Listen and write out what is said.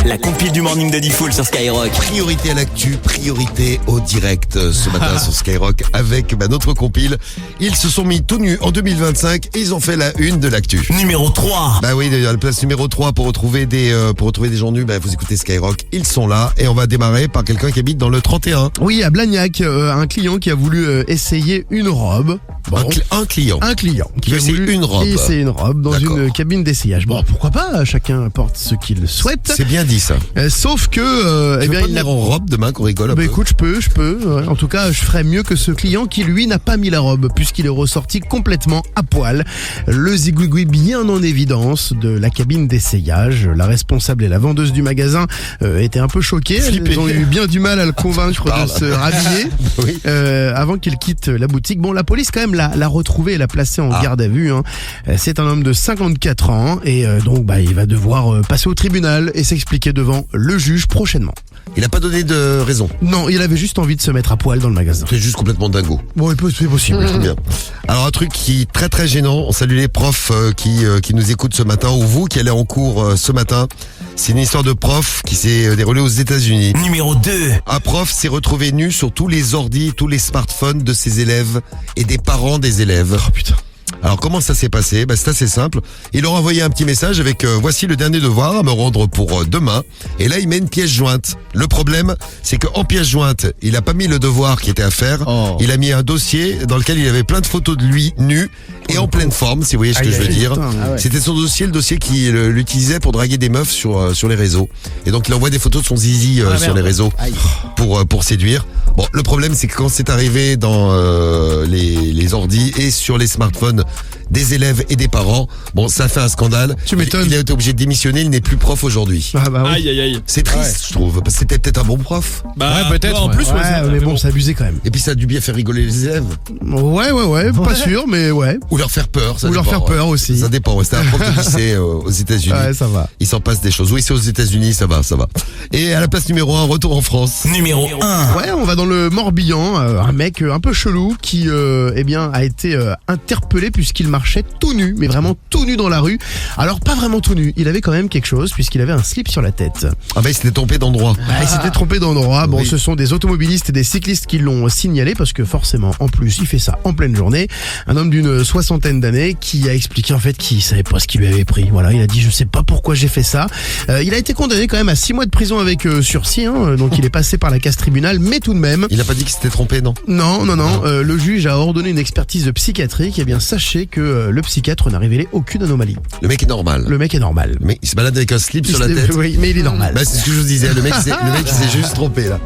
La compile du morning de Diffoul sur Skyrock. Priorité à l'actu, priorité au direct ce matin sur Skyrock avec notre compile. Ils se sont mis tout nus en 2025 et ils ont fait la une de l'actu. Numéro 3. Bah oui, à la place numéro 3 pour retrouver des gens nus, vous écoutez Skyrock, ils sont là et on va démarrer par quelqu'un qui habite dans le 31. Oui, à Blagnac, un client qui a voulu essayer une robe. Bon, Un client qui a essayer voulu une robe. essayer une robe dans D'accord. une cabine d'essayage. Bon, pourquoi pas, chacun porte ce qu'il souhaite. C'est bien dit ça. Sauf que Tu veux pas il n'a venir en robe demain qu'on rigole un peu. écoute, je peux. Ouais. En tout cas, je ferais mieux que ce client qui, lui, n'a pas mis la robe, puisqu'il est ressorti complètement à poil. Le zigouigoui bien en évidence de la cabine d'essayage. La responsable et la vendeuse du magasin étaient un peu choquées. Flippées. Elles ont eu bien du mal à le convaincre de se rhabiller Oui. avant qu'il quitte la boutique. Bon, la police, quand même, l'a retrouvé et l'a placé en garde à vue. Hein. C'est un homme de 54 ans et donc il va devoir passer au tribunal et s'expliquer devant le juge prochainement. Il n'a pas donné de raison. Non, il avait juste envie de se mettre à poil dans le magasin. C'est juste complètement dingo. Bon, c'est possible. Bien. Alors un truc qui est très très gênant, on salue les profs qui nous écoutent ce matin, ou vous qui allez en cours ce matin. C'est une histoire de prof qui s'est déroulée aux États-Unis. Numéro 2. Un prof s'est retrouvé nu sur tous les ordis, tous les smartphones de ses élèves et des parents des élèves. Oh putain. Alors comment ça s'est passé ? C'est assez simple. Il leur a envoyé un petit message avec voici le dernier devoir à me rendre pour demain. Et là il met une pièce jointe. Le problème c'est qu'en pièce jointe il a pas mis le devoir qui était à faire. Oh. Il a mis un dossier dans lequel il avait plein de photos de lui nu et en pleine forme, si vous voyez ce que je veux dire. putain. Ah ouais. C'était son dossier, le dossier qui l'utilisait pour draguer des meufs sur les réseaux. Et donc il envoie des photos de son zizi sur les réseaux pour séduire. Bon, le problème c'est que quand c'est arrivé dans les ordis et sur les smartphones des élèves et des parents, ça fait un scandale. Tu m'étonnes. Il a été obligé de démissionner, il n'est plus prof aujourd'hui. Ah bah oui. Aïe aïe aïe. C'est triste, je trouve, parce que c'était peut-être un bon prof. Bah peut-être. en plus ouais, mais bon, c'est abusé quand même. Et puis ça a dû bien faire rigoler les élèves. Ouais, pas sûr, mais ouais. Ou leur faire peur. Ça Ou leur dépend, faire peur aussi. Ça dépend. C'était un prof de lycée aux États-Unis. Ouais, ça va. Il s'en passe des choses. Oui, c'est aux États-Unis, ça va. Et à la place numéro 1, retour en France. Numéro 1. Ouais, on va dans le Morbihan, un mec un peu chelou qui a été interpellé puisqu'il marchait tout nu, mais vraiment tout nu dans la rue. Alors pas vraiment tout nu, il avait quand même quelque chose puisqu'il avait un slip sur la tête. Il s'était trompé d'endroit. Il s'était trompé d'endroit. Bon, Oui. ce sont des automobilistes et des cyclistes qui l'ont signalé parce que forcément, en plus, il fait ça en pleine journée. Un homme d'une 60aine d'années qui a expliqué en fait qu'il savait pas ce qu'il lui avait pris. Voilà, il a dit je sais pas pourquoi j'ai fait ça. Il a été condamné quand même à 6 mois de prison avec sursis, donc il est passé par la case tribunal, mais tout de même. Il a pas dit qu'il s'était trompé, non? Non. Le juge a ordonné une expertise psychiatrique. Eh bien, sachez que le psychiatre n'a révélé aucune anomalie. Le mec est normal. Le mec est normal. Mais il se balade avec un slip sur la tête. Oui, mais il est normal. C'est ce que je vous disais. Le mec il s'est juste trompé là.